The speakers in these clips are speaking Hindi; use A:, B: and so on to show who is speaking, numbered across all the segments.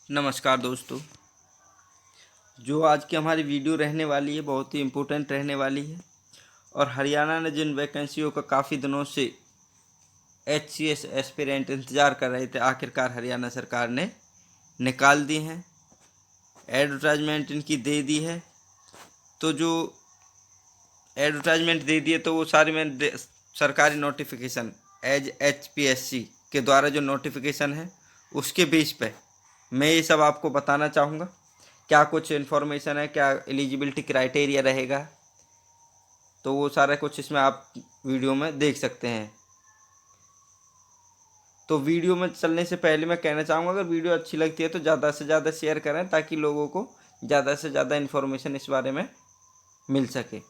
A: नमस्कार दोस्तों। जो आज की हमारी वीडियो रहने वाली है बहुत ही इम्पोर्टेंट रहने वाली है। और हरियाणा ने जिन वैकेंसियों का काफ़ी दिनों से HCS एस्पिरेंट इंतज़ार कर रहे थे, आखिरकार हरियाणा सरकार ने निकाल दी हैं। एडवर्टाइजमेंट इनकी दे दी है। तो जो एडवर्टाइजमेंट दे दिए तो वो सारी मैंने सरकारी नोटिफिकेशन एज HPSC के द्वारा जो नोटिफिकेशन है उसके बेस पे मैं ये सब आपको बताना चाहूँगा। क्या कुछ इन्फॉर्मेशन है, क्या एलिजिबिलिटी क्राइटेरिया रहेगा, तो वो सारा कुछ इसमें आप वीडियो में देख सकते हैं। तो वीडियो में चलने से पहले मैं कहना चाहूँगा, अगर वीडियो अच्छी लगती है तो ज़्यादा से ज़्यादा शेयर करें ताकि लोगों को ज़्यादा से ज़्यादा इन्फॉर्मेशन इस बारे में मिल सके।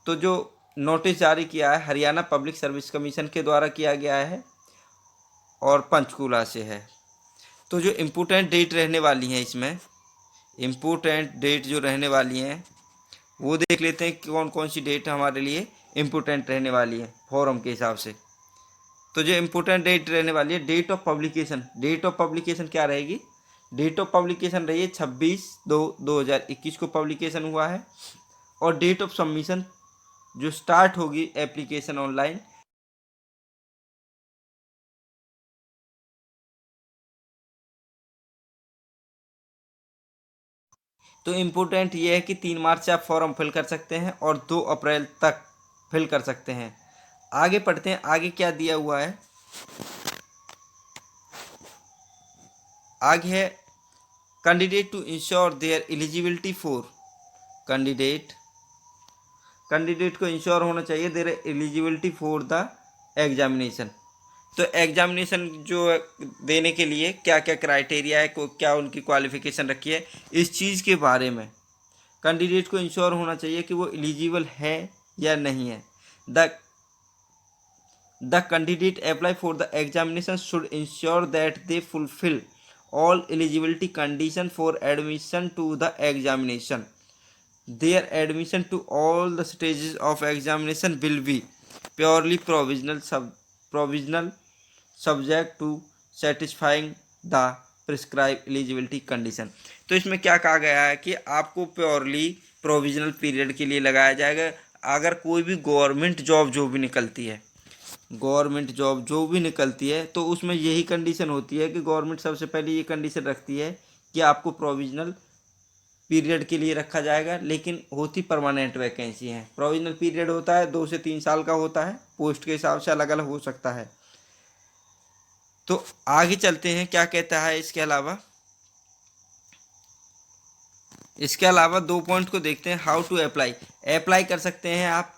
A: तो जो नोटिस जारी किया है हरियाणा पब्लिक सर्विस कमीशन के द्वारा किया गया है और पंचकूला से है। तो जो इम्पोर्टेंट डेट रहने वाली हैं, इसमें इम्पोर्टेंट डेट जो रहने वाली हैं वो देख लेते हैं कि कौन कौन सी डेट हमारे लिए इम्पोर्टेंट रहने वाली है फॉरम के हिसाब से। तो जो इम्पोर्टेंट डेट रहने वाली है, date of publication. Date of publication क्या रहेगी? डेट ऑफ पब्लिकेशन रही है 26/2/2021 को पब्लिकेशन हुआ है। और डेट ऑफ सबमिशन जो स्टार्ट होगी एप्लीकेशन ऑनलाइन, तो इम्पोर्टेंट ये है कि 3 मार्च से आप फॉर्म फिल कर सकते हैं और 2 अप्रैल तक फिल कर सकते हैं। आगे पढ़ते हैं, आगे क्या दिया हुआ है। आगे है candidate to ensure their eligibility for. Candidate को इंश्योर होना चाहिए their eligibility for the examination. तो एग्जामिनेशन जो देने के लिए क्या क्या क्राइटेरिया है, क्या उनकी क्वालिफिकेशन रखी है, इस चीज़ के बारे में कैंडिडेट को इंश्योर होना चाहिए कि वो एलिजिबल है या नहीं है। The candidate apply for the examination should ensure that they fulfil all eligibility condition for admission to the examination. Their admission to all the stages of examination will be purely provisional subject to satisfying the prescribed eligibility condition. तो इसमें क्या कहा गया है कि आपको प्योरली प्रोविजनल पीरियड के लिए लगाया जाएगा। अगर कोई भी गवर्नमेंट जॉब जो भी निकलती है तो उसमें यही कंडीशन होती है कि गवर्नमेंट सबसे पहले ये कंडीशन रखती है कि आपको प्रोविजनल पीरियड के लिए रखा जाएगा, लेकिन होती परमानेंट वैकेंसी है। प्रोविजनल पीरियड होता है 2 से 3 साल का होता है, पोस्ट के हिसाब से अलग अलग हो सकता है। तो आगे चलते हैं, क्या कहता है इसके अलावा 2 पॉइंट को देखते हैं। हाउ टू अप्लाई कर सकते हैं आप,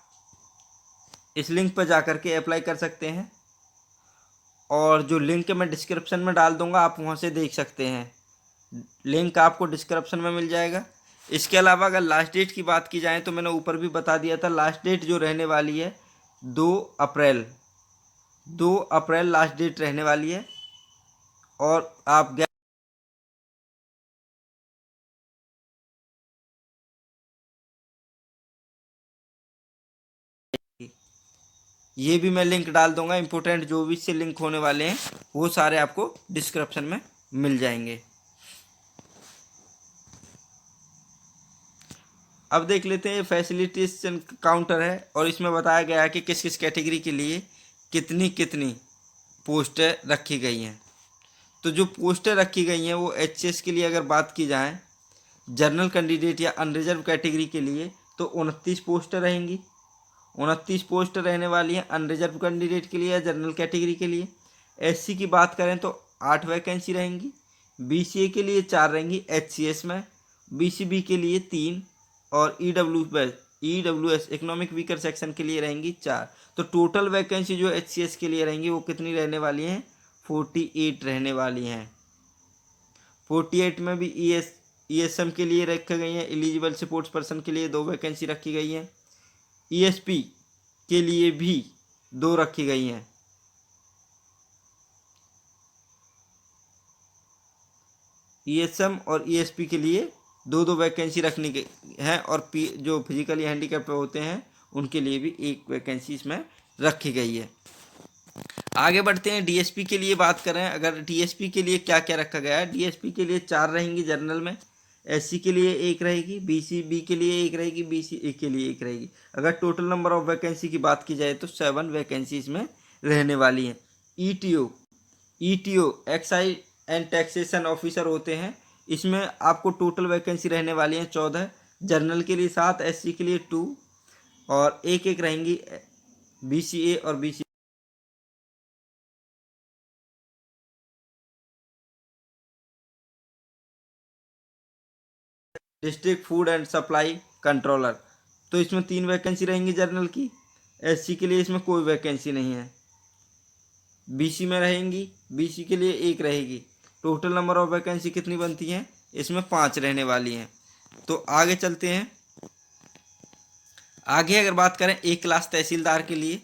A: इस लिंक पर जाकर के अप्लाई कर सकते हैं और जो लिंक मैं डिस्क्रिप्शन में डाल दूंगा आप वहां से देख सकते हैं। लिंक आपको डिस्क्रिप्शन में मिल जाएगा। इसके अलावा अगर लास्ट डेट की बात की जाए तो मैंने ऊपर भी बता दिया था, लास्ट डेट जो रहने वाली है 2 अप्रैल लास्ट डेट रहने वाली है। और आप ये भी मैं लिंक डाल दूंगा। इंपोर्टेंट जो भी इससे लिंक होने वाले हैं वो सारे आपको डिस्क्रिप्शन में मिल जाएंगे। अब देख लेते हैं, फैसिलिटेशन काउंटर है और इसमें बताया गया है कि किस किस कैटेगरी के लिए कितनी कितनी पोस्टें रखी गई हैं। तो जो पोस्टें रखी गई हैं वो HCS के लिए अगर बात की जाए, जनरल कैंडिडेट या अनरिजर्व कैटेगरी के लिए तो 29 पोस्टें रहेंगी। 29 पोस्ट रहने वाली हैं अनरिजर्व कैंडिडेट के लिए या जनरल कैटेगरी के लिए। SC की बात करें तो 8 वैकेंसी रहेंगी। BCA के लिए 4 रहेंगी HCS में, BCB के लिए 3 और EWS इकोनॉमिक वीकर सेक्शन के लिए रहेंगी 4। तो टोटल वैकेंसी जो HCS के लिए रहेंगी वो कितनी रहने वाली हैं? 48 रहने वाली हैं। 48 में भी ESM के लिए रखी गई हैं, एलिजिबल स्पोर्ट्स पर्सन के लिए 2 वैकेंसी रखी गई हैं। ESP के लिए भी 2 रखी गई हैं। ESM और ESP के लिए 2 वैकेंसी रखनी है और जो फिजिकली हैंडीकैप होते हैं उनके लिए भी 1 वैकेंसी इसमें रखी गई है। आगे बढ़ते हैं। डीएसपी के लिए बात करें, अगर डीएसपी के लिए क्या क्या रखा गया है। डीएसपी के लिए 4 रहेंगी जनरल में, एससी के लिए 1 रहेगी, बीसीबी के लिए 1 रहेगी, बीसीए के लिए 1 रहेगी। अगर टोटल नंबर ऑफ वैकेंसी की बात की जाए तो 7 वैकेंसी इसमें रहने वाली हैं। ETO excise and taxation officer होते हैं, इसमें आपको टोटल वैकेंसी रहने वाली हैं 14। जनरल के लिए 7, एससी के लिए 2 और एक रहेंगी बीसीए और BC district food and supply controller. तो इसमें 3 वैकेंसी रहेंगी जनरल की। एससी के लिए इसमें कोई वैकेंसी नहीं है। बीसी में रहेंगी, बीसी के लिए 1 रहेगी। टोटल नंबर ऑफ वैकेंसी कितनी बनती हैं, इसमें 5 रहने वाली हैं। तो आगे चलते हैं। आगे अगर बात करें ए क्लास तहसीलदार के लिए,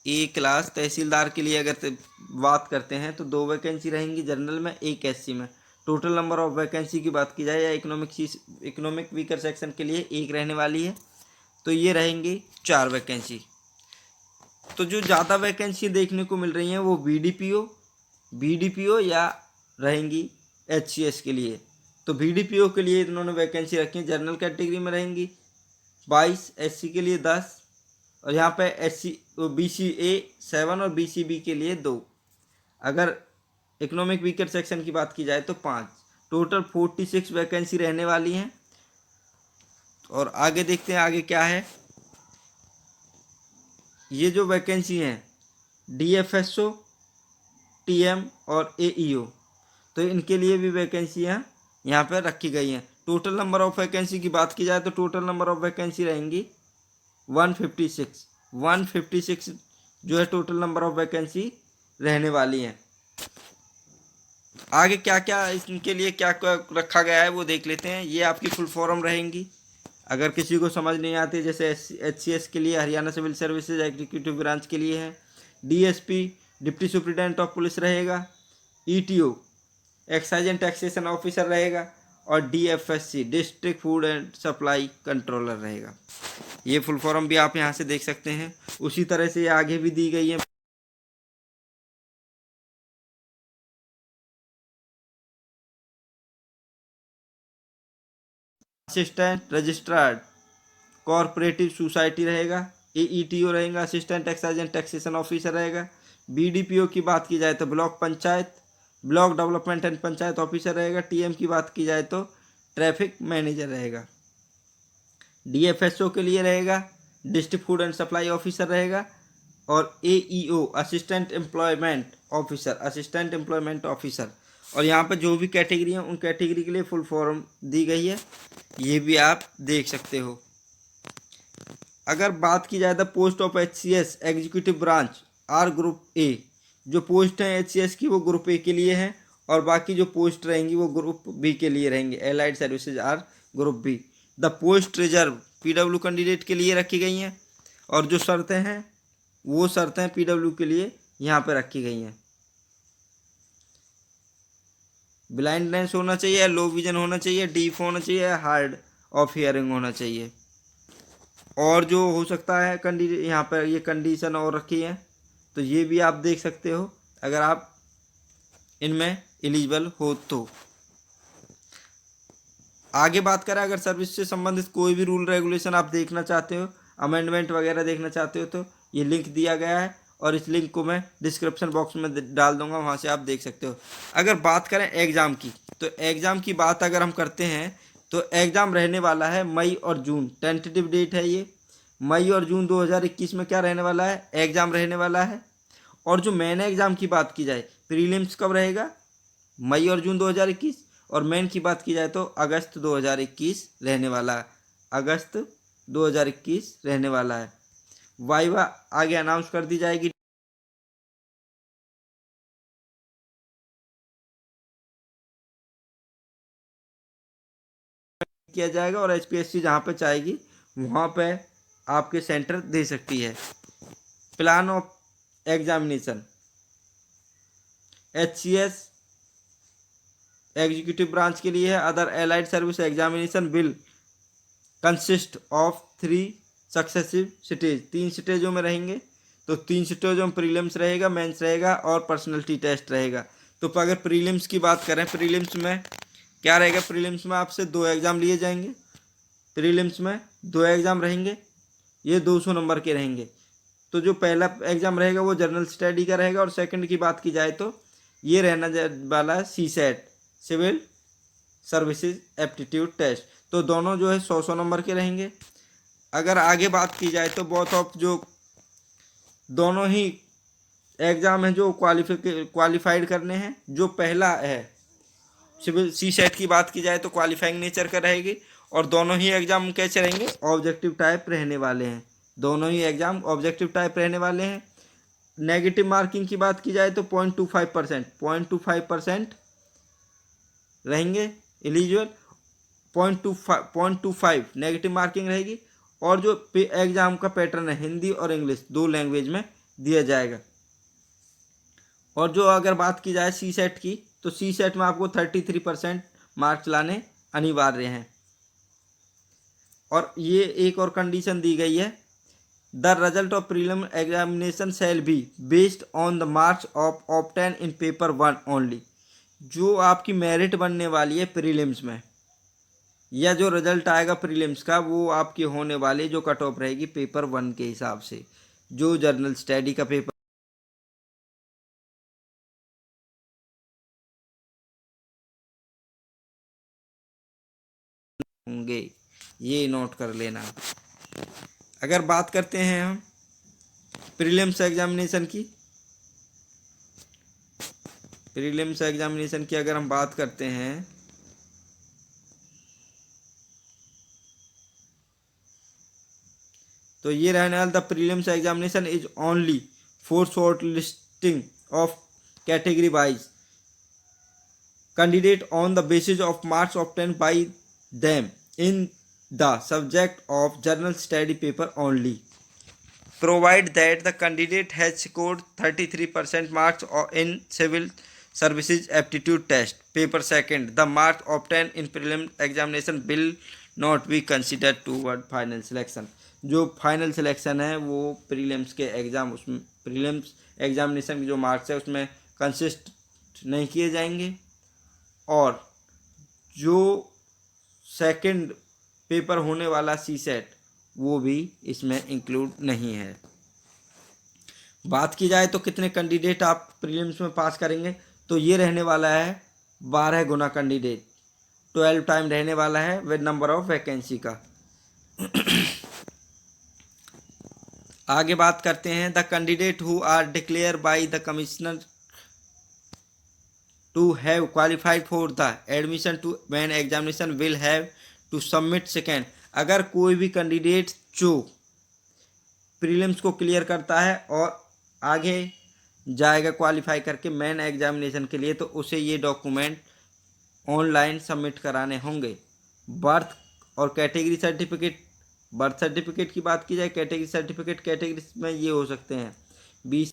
A: ए क्लास तहसीलदार के लिए अगर बात करते हैं तो 2 वैकेंसी रहेंगी जनरल में, 1 एससी में। टोटल नंबर ऑफ वैकेंसी की बात की जाए या इकोनॉमिक वीकर सेक्शन के लिए 1 रहने वाली है, तो ये रहेंगी 4 वैकेंसी। तो जो ज़्यादा वैकेंसी देखने को मिल रही हैं वो बीडीपीओ या रहेंगी एचसीएस के लिए। तो बीडीपीओ के लिए इन्होंने वैकेंसी रखी है, जनरल कैटेगरी में रहेंगी 22, एससी के लिए 10 और यहाँ पे बीसीए 7 और बीसीबी के लिए 2। अगर इकोनॉमिक वीकर सेक्शन की बात की जाए तो 5। टोटल 46 वैकेंसी रहने वाली हैं। और आगे देखते हैं आगे क्या है। ये जो वैकेंसी हैं डीएफएसओ, टीएम और एईओ, तो इनके लिए भी वैकेंसियाँ यहाँ पर रखी गई हैं। टोटल नंबर ऑफ वैकेंसी की बात की जाए तो टोटल नंबर ऑफ वैकेंसी रहेंगी 156 जो है टोटल नंबर ऑफ वैकेंसी रहने वाली हैं। आगे क्या क्या इनके लिए क्या क्या रखा गया है वो देख लेते हैं। ये आपकी फुल फॉर्म रहेंगी, अगर किसी को समझ नहीं आती, जैसे एचसीएस के लिए Haryana civil services executive branch के लिए है, DSP deputy superintendent of police रहेगा, ETO excise and taxation officer रहेगा और DFSC district food and supply controller रहेगा। ये फुल फॉर्म भी आप यहाँ से देख सकते हैं। उसी तरह से ये आगे भी दी गई है। असिस्टेंट रजिस्ट्रार कॉरपोरेटिव सोसाइटी रहेगा, एईटीओ रहेगा, assistant excise and taxation officer रहेगा। बीडीपीओ की बात की जाए तो block development and panchayat officer रहेगा। टीएम की बात की जाए तो ट्रैफिक मैनेजर रहेगा। डीएफएसओ के लिए रहेगा district food and supply officer रहेगा और एईओ असिस्टेंट एम्प्लॉयमेंट ऑफिसर। और यहाँ पर जो भी कैटेगरी है उन कैटेगरी के लिए फुल फॉर्म दी गई है, ये भी आप देख सकते हो। अगर बात की जाए तो post of HCS executive branch or group A, जो पोस्ट हैं एचसीएस की वो ग्रुप ए के लिए हैं और बाकी जो पोस्ट रहेंगी वो ग्रुप बी के लिए रहेंगी। Allied services or group B. The post reserve PW candidate के लिए रखी गई हैं और जो शर्तें हैं वो शर्तें पीडब्ल्यू के लिए यहाँ पर रखी गई हैं। ब्लाइंडनेस होना चाहिए, लो विजन होना चाहिए, डीफ होना चाहिए, हार्ड ऑफ हियरिंग होना चाहिए। और जो हो सकता है यहाँ पर ये कंडीशन और रखी है, तो ये भी आप देख सकते हो अगर आप इनमें एलिजिबल हो तो। आगे बात करें, अगर सर्विस से संबंधित कोई भी रूल रेगुलेशन आप देखना चाहते हो, अमेंडमेंट वगैरह देखना चाहते हो, तो ये लिंक दिया गया है और इस लिंक को मैं डिस्क्रिप्शन बॉक्स में डाल दूंगा, वहाँ से आप देख सकते हो। अगर बात करें एग्ज़ाम की, तो एग्ज़ाम की बात अगर हम करते हैं तो एग्ज़ाम रहने वाला है मई और जून। टेंटेटिव डेट है ये, मई और जून 2021 में क्या रहने वाला है, एग्ज़ाम रहने वाला है। और जो मेन एग्ज़ाम की बात की जाए, प्रीलिम्स कब रहेगा, मई और जून 2021, और मेन की बात की जाए तो अगस्त 2021 रहने वाला है, अगस्त 2021 रहने वाला है। वाइवा आगे अनाउंस कर दी जाएगी, किया जाएगा और एचपीएससी जहाँ पे चाहेगी वहाँ पे आपके सेंटर दे सकती है। Plan of examination HCS executive branch के लिए है। Other allied service examination will consist of 3 successive stage, 3 स्टेजों में रहेंगे। तो 3 शिफ्टों में प्रीलिम्स रहेगा, मेंस रहेगा और पर्सनैलिटी टेस्ट रहेगा। तो अगर प्रीलिम्स की बात करें, प्रीलिम्स में क्या रहेगा, प्रीलिम्स में आपसे 2 एग्ज़ाम लिए जाएंगे। प्रीलिम्स में 2 एग्ज़ाम रहेंगे, ये 200 नंबर के रहेंगे। तो जो पहला एग्ज़ाम रहेगा वो जनरल स्टडी का रहेगा, और सेकंड की बात की जाए तो ये रहना वाला है CSAT, civil services aptitude test. तो दोनों जो है 100 नंबर के रहेंगे। अगर आगे बात की जाए तो बोथ ऑफ जो दोनों ही एग्ज़ाम हैं जो क्वालिफाइड करने हैं। जो पहला है सिविल सीसेट की बात की जाए तो क्वालिफाइंग नेचर का रहेगी, और दोनों ही एग्ज़ाम कैसे रहेंगे, ऑब्जेक्टिव टाइप रहने वाले हैं। दोनों ही एग्ज़ाम ऑब्जेक्टिव टाइप रहने वाले हैं। नेगेटिव मार्किंग की बात की जाए तो 0.25% रहेंगे एलिजिबल, 0.25 नेगेटिव मार्किंग रहेगी। और जो एग्ज़ाम का पैटर्न है हिंदी और इंग्लिश 2 लैंग्वेज में दिया जाएगा। और जो अगर बात की जाए सी सेट की, तो सी सेट में आपको 33% मार्क्स लाने अनिवार्य हैं। और ये एक और कंडीशन दी गई है, the result of prelim examination shall be based on the marks of obtain in paper 1 only. जो आपकी मेरिट बनने वाली है प्रीलिम्स में, या जो रिजल्ट आएगा प्रीलिम्स का, वो आपकी होने वाली जो कट ऑफ रहेगी पेपर 1 के हिसाब से। जो जनरल स्टडी का पेपर होंगे, ये नोट कर लेना। अगर बात करते हैं हम प्रीलिम्स एग्जामिनेशन की, प्रीलिम्स एग्जामिनेशन की अगर हम बात करते हैं तो ये रहने वाला, the prelims examination is only for short listing of category wise candidate on the basis of marks obtain by them in the subject of general study paper only, provide that the candidate has scored 33% marks in civil services aptitude test paper second, the marks obtain in prelim examination will not be considered toward final selection. जो फाइनल सिलेक्शन है वो प्रीलिम्स के एग्ज़ाम, उसमें प्रीलिम्स एग्जामिनेशन के जो मार्क्स है उसमें कंसिस्ट नहीं किए जाएंगे, और जो सेकंड पेपर होने वाला सी सेट वो भी इसमें इंक्लूड नहीं है। बात की जाए तो कितने कैंडिडेट आप प्रीलिम्स में पास करेंगे, तो ये रहने वाला है 12 गुना कैंडिडेट, 12 टाइम रहने वाला है विद नंबर ऑफ वैकेंसी का। आगे बात करते हैं, the candidate who are declare by the commissioner to have qualified for the admission to main examination will have to submit second. अगर कोई भी कैंडिडेट जो प्रीलिम्स को क्लियर करता है और आगे जाएगा क्वालिफाई करके मेन एग्जामिनेशन के लिए, तो उसे ये डॉक्यूमेंट ऑनलाइन सबमिट कराने होंगे। बर्थ और कैटेगरी सर्टिफिकेट, बर्थ सर्टिफिकेट की बात की जाए, कैटेगरी सर्टिफिकेट कैटेगरी में ये हो सकते हैं 20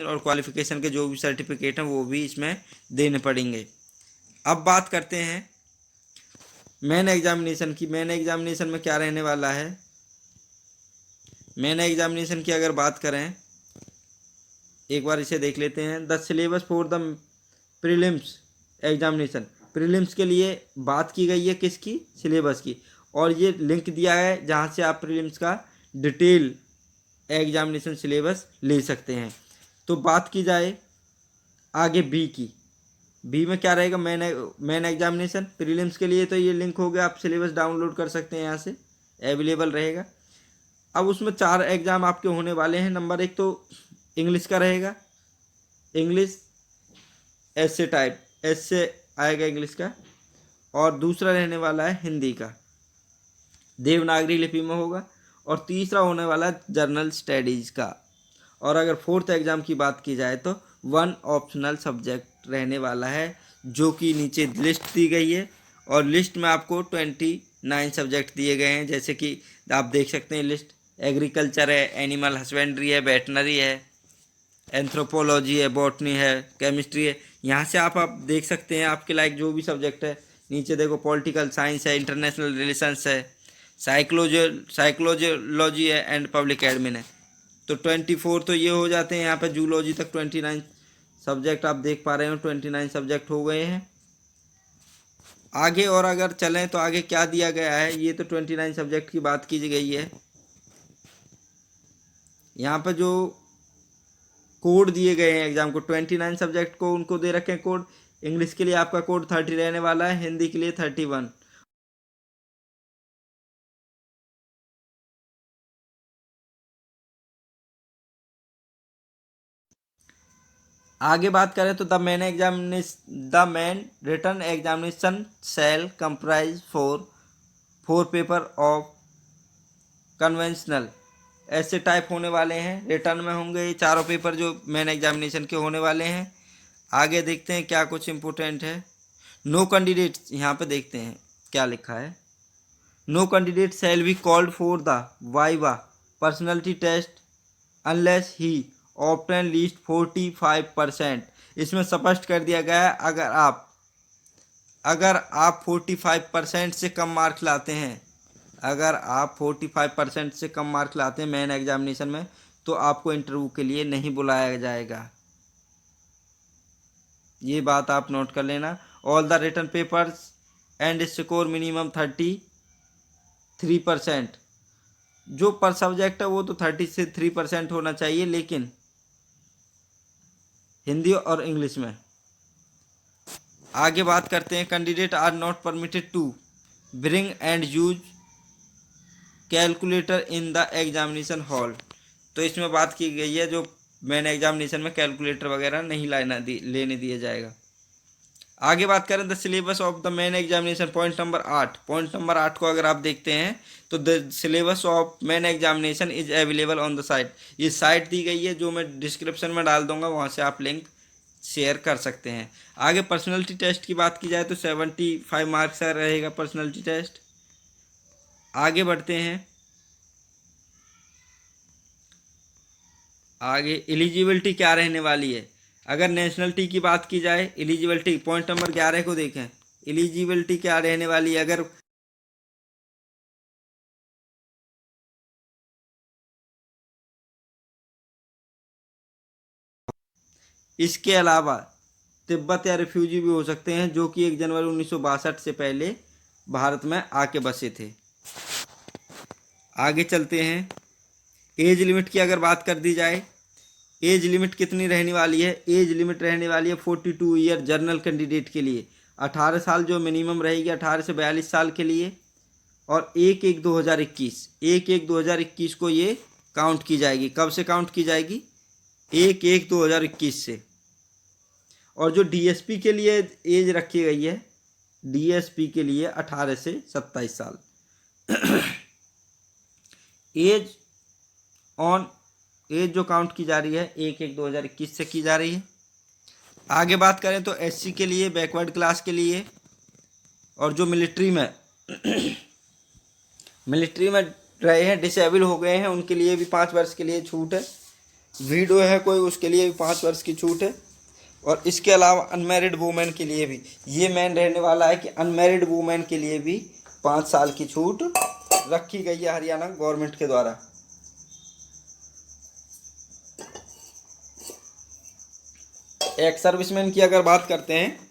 A: और क्वालिफिकेशन के जो भी सर्टिफिकेट हैं वो भी इसमें देने पड़ेंगे। अब बात करते हैं मेन एग्जामिनेशन की। मेन एग्जामिनेशन में क्या रहने वाला है, मेन एग्जामिनेशन की अगर बात करें, एक बार इसे देख लेते हैं। The syllabus for the prelims examination, prelims के लिए बात की गई है किसकी, सिलेबस की, और ये लिंक दिया है जहाँ से आप प्रीलिम्स का डिटेल एग्जामिनेशन सिलेबस ले सकते हैं। तो बात की जाए आगे बी की, बी में क्या रहेगा, मेन एग्जामिनेशन प्रीलिम्स के लिए, तो ये लिंक हो गया, आप सिलेबस डाउनलोड कर सकते हैं, यहाँ से अवेलेबल रहेगा। अब उसमें 4 एग्ज़ाम आपके होने वाले हैं। नंबर 1 तो इंग्लिश का रहेगा, इंग्लिश ऐसे टाइप ऐसे आएगा इंग्लिश का, और दूसरा रहने वाला है हिंदी का, देवनागरी लिपि में होगा, और तीसरा होने वाला जनरल स्टडीज़ का। और अगर 4th एग्ज़ाम की बात की जाए तो 1 ऑप्शनल सब्जेक्ट रहने वाला है, जो कि नीचे लिस्ट दी गई है, और लिस्ट में आपको 29 सब्जेक्ट दिए गए हैं। जैसे कि आप देख सकते हैं लिस्ट, एग्रीकल्चर है, एनिमल हस्बेंड्री है, वेटनरी है, एंथ्रोपोलॉजी है, बॉटनी है, केमिस्ट्री है। यहाँ से आप देख सकते हैं आपके लायक जो भी सब्जेक्ट है नीचे देखो पॉलिटिकल साइंस है, इंटरनेशनल रिलेशंस है, साइकोलॉजी है एंड पब्लिक एडमिन है। तो 24 तो ये हो जाते हैं। यहाँ पे जूलॉजी तक 29 सब्जेक्ट आप देख पा रहे हो, 29 सब्जेक्ट हो गए हैं। आगे और अगर चलें तो आगे क्या दिया गया है, ये तो 29 सब्जेक्ट की बात की गई है। यहाँ पे जो कोड दिए गए हैं एग्जाम को, 29 सब्जेक्ट को उनको दे रखे हैं कोड। इंग्लिश के लिए आपका कोड 30 रहने वाला है, हिंदी के लिए 31। आगे बात करें तो the main written examination shall comprise four paper of conventional, ऐसे टाइप होने वाले हैं। रिटर्न में होंगे ये चारों पेपर जो मेन एग्जामिनेशन के होने वाले हैं। आगे देखते हैं क्या कुछ इम्पोर्टेंट है। नो कैंडिडेट, यहाँ पे देखते हैं क्या लिखा है। No candidate shall be called for the viva personality test unless he obtain least 45%। इसमें स्पष्ट कर दिया गया है, अगर आप 45% से कम मार्क्स लाते हैं, अगर आप 45% से कम मार्क्स लाते हैं मेन एग्जामिनेशन में, तो आपको इंटरव्यू के लिए नहीं बुलाया जाएगा। ये बात आप नोट कर लेना। All the written papers and score minimum 33%। जो पर सब्जेक्ट है वो तो 33% होना चाहिए, लेकिन हिंदी और इंग्लिश में। आगे बात करते हैं। Candidate are not permitted to bring and use calculator in the examination hall. तो इसमें बात की गई है जो मेन एग्जामिनेशन में कैलकुलेटर वगैरह नहीं लेने दिया जाएगा। आगे बात करें the syllabus of the main examination, point number 8 को अगर आप देखते हैं तो the syllabus of main examination is available on the site. ये साइट दी गई है जो मैं डिस्क्रिप्शन में डाल दूंगा, वहाँ से आप लिंक शेयर कर सकते हैं। आगे पर्सनैलिटी टेस्ट की बात की जाए तो 75 मार्क्स का रहेगा पर्सनैलिटी टेस्ट। आगे बढ़ते हैं। आगे एलिजिबिलिटी क्या रहने वाली है। अगर नेशनलिटी की बात की जाए, एलिजिबिलिटी पॉइंट नंबर 11 को देखें। एलिजिबिलिटी क्या रहने वाली है, अगर इसके अलावा तिब्बत या रिफ्यूजी भी हो सकते हैं जो कि 1 जनवरी 1962 से पहले भारत में आके बसे थे। आगे चलते हैं। एज लिमिट की अगर बात कर दी जाए, एज लिमिट कितनी रहने वाली है। एज लिमिट रहने वाली है 42 ईयर जनरल कैंडिडेट के लिए, 18 साल जो मिनिमम रहेगी 18 से 42 साल के लिए। और 1/1/2021 को ये काउंट की जाएगी। कब से काउंट की जाएगी, 1/1/2021 से। और जो डीएसपी के लिए एज रखी गई है, डीएसपी के लिए 18 से 27 साल। एज ऑन एज जो काउंट की जा रही है 1/1/2021 से की जा रही है। आगे बात करें तो एससी के लिए, बैकवर्ड क्लास के लिए, और जो मिलिट्री में रहे हैं, डिसेबल हो गए हैं, उनके लिए भी 5 वर्ष के लिए छूट है। वीडो है कोई, उसके लिए भी 5 वर्ष की छूट है। और इसके अलावा अनमैरिड वुमेन के लिए भी ये मेन रहने वाला है कि अनमैरिड वुमेन के लिए भी 5 साल की छूट रखी गई है हरियाणा गवर्नमेंट के द्वारा। एक सर्विसमैन की अगर बात करते हैं,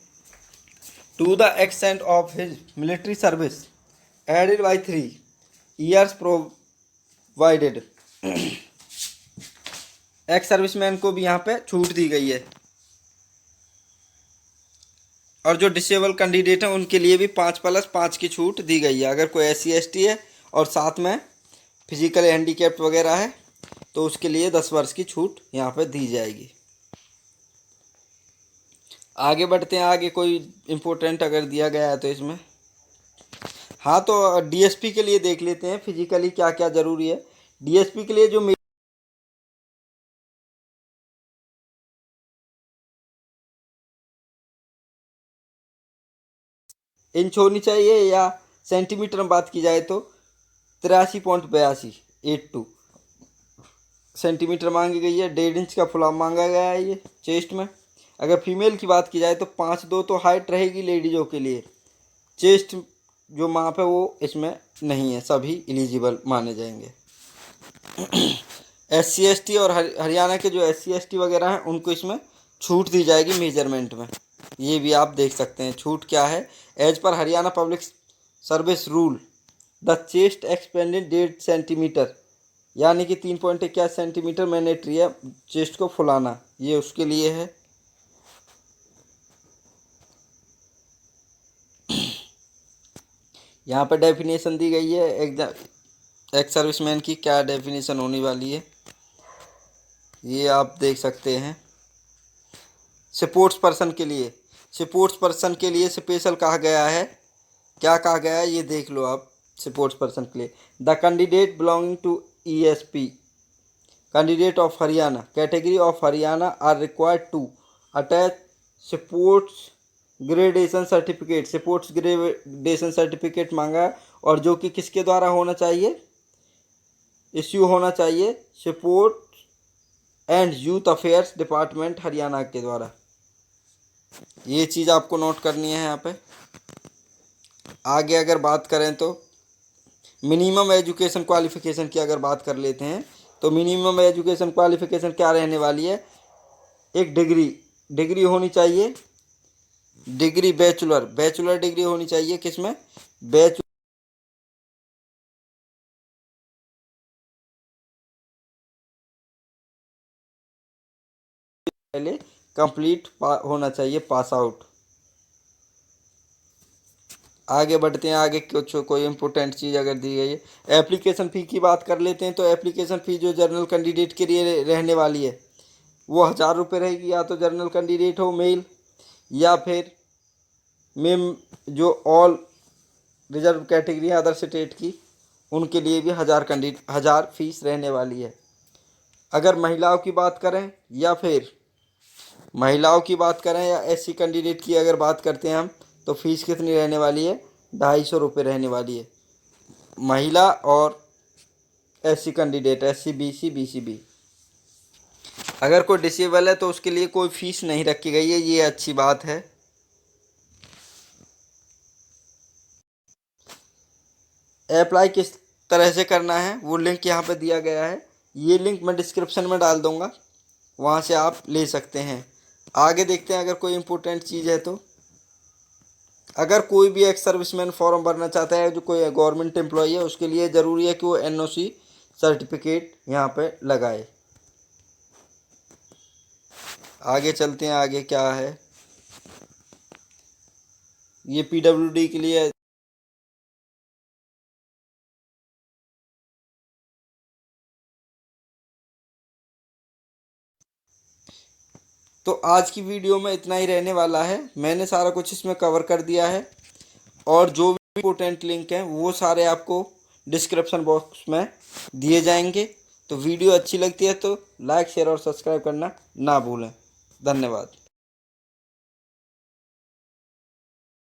A: to the extent of his military service added by 3 years provided. Ex serviceman को भी यहाँ पे छूट दी गई है। और जो डिसेबल कैंडिडेट हैं उनके लिए भी 5+5 की छूट दी गई है। अगर कोई SC ST है और साथ में फिजिकल हैंडीकैप्ड वगैरह है तो उसके लिए 10 वर्ष की छूट यहाँ पे दी जाएगी। आगे बढ़ते हैं। आगे कोई इम्पोर्टेंट अगर दिया गया है तो इसमें, हाँ, तो डीएसपी के लिए देख लेते हैं फिजिकली क्या क्या ज़रूरी है। डीएसपी के लिए जो इंच होनी चाहिए, या सेंटीमीटर में बात की जाए तो 83.82 सेंटीमीटर मांगी गई है। 1.5 इंच का फुलाव मांगा गया है ये चेस्ट में। अगर फीमेल की बात की जाए तो 5'2" तो हाइट रहेगी लेडीज़ों के लिए। चेस्ट जो माप है वो इसमें नहीं है, सभी एलिजिबल माने जाएंगे। SC ST और हरियाणा के जो SC ST वगैरह हैं उनको इसमें छूट दी जाएगी मेजरमेंट में। ये भी आप देख सकते हैं छूट क्या है। एज पर Haryana public service rule the chest expanded 1.5 centimetre, यानी कि 3.21 सेंटीमीटर मैंडेटरी है चेस्ट को फुलाना, ये उसके लिए है। यहाँ पर डेफिनेशन दी गई है एक्स सर्विसमैन की, क्या डेफिनेशन होने वाली है ये आप देख सकते हैं। स्पोर्ट्स पर्सन के लिए, स्पोर्ट्स पर्सन के लिए स्पेशल कहा गया है, क्या कहा गया है ये देख लो आप। स्पोर्ट्स पर्सन के लिए the candidate belonging to ESP candidate of Haryana category of Haryana are required to attach sports gradation certificate, sports gradation certificate मांगा है, और जो कि किसके द्वारा होना चाहिए, इश्यू होना चाहिए sports and youth affairs department Haryana के द्वारा। ये चीज़ आपको नोट करनी है यहाँ पे। आगे अगर बात करें तो मिनिमम एजुकेशन क्वालिफिकेशन की अगर बात कर लेते हैं तो मिनिमम एजुकेशन क्वालिफिकेशन क्या रहने वाली है, एक डिग्री होनी चाहिए, डिग्री बैचलर डिग्री होनी चाहिए, किसमें, बैचलर पहले कंप्लीट होना चाहिए, पास आउट। आगे बढ़ते हैं, आगे कुछ कोई इंपॉर्टेंट चीज़ अगर दी गई है। एप्लीकेशन फ़ी की बात कर लेते हैं तो एप्लीकेशन फ़ी जो जनरल कैंडिडेट के लिए रहने वाली है वो 1000 रुपये रहेगी, या तो जनरल कैंडिडेट हो मेल, या फिर मेम जो ऑल रिजर्व कैटेगरी है अदर स्टेट की, उनके लिए भी 1000 फीस रहने वाली है। अगर महिलाओं की बात करें या SC कैंडिडेट की अगर बात करते हैं हम, तो फीस कितनी रहने वाली है, 250 रुपये रहने वाली है, महिला और SC candidate, SC BC BCB। अगर कोई डिसेबल है तो उसके लिए कोई फीस नहीं रखी गई है, ये अच्छी बात है। अप्लाई किस तरह से करना है वो लिंक यहाँ पे दिया गया है, ये लिंक मैं डिस्क्रिप्शन में डाल दूँगा, वहाँ से आप ले सकते हैं। आगे देखते हैं अगर कोई इम्पोर्टेंट चीज़ है तो, अगर कोई भी एक्स सर्विसमैन फॉर्म भरना चाहता है, जो कोई गवर्नमेंट एम्प्लॉई है, उसके लिए ज़रूरी है कि वो NOC सर्टिफिकेट यहाँ पे लगाए। आगे चलते हैं, आगे क्या है, ये PWD के लिए तो आज की वीडियो में इतना ही रहने वाला है। मैंने सारा कुछ इसमें कवर कर दिया है, और जो भी इम्पोर्टेंट लिंक हैं वो सारे आपको डिस्क्रिप्शन बॉक्स में दिए जाएंगे। तो वीडियो अच्छी लगती है तो लाइक शेयर और सब्सक्राइब करना ना भूलें। धन्यवाद।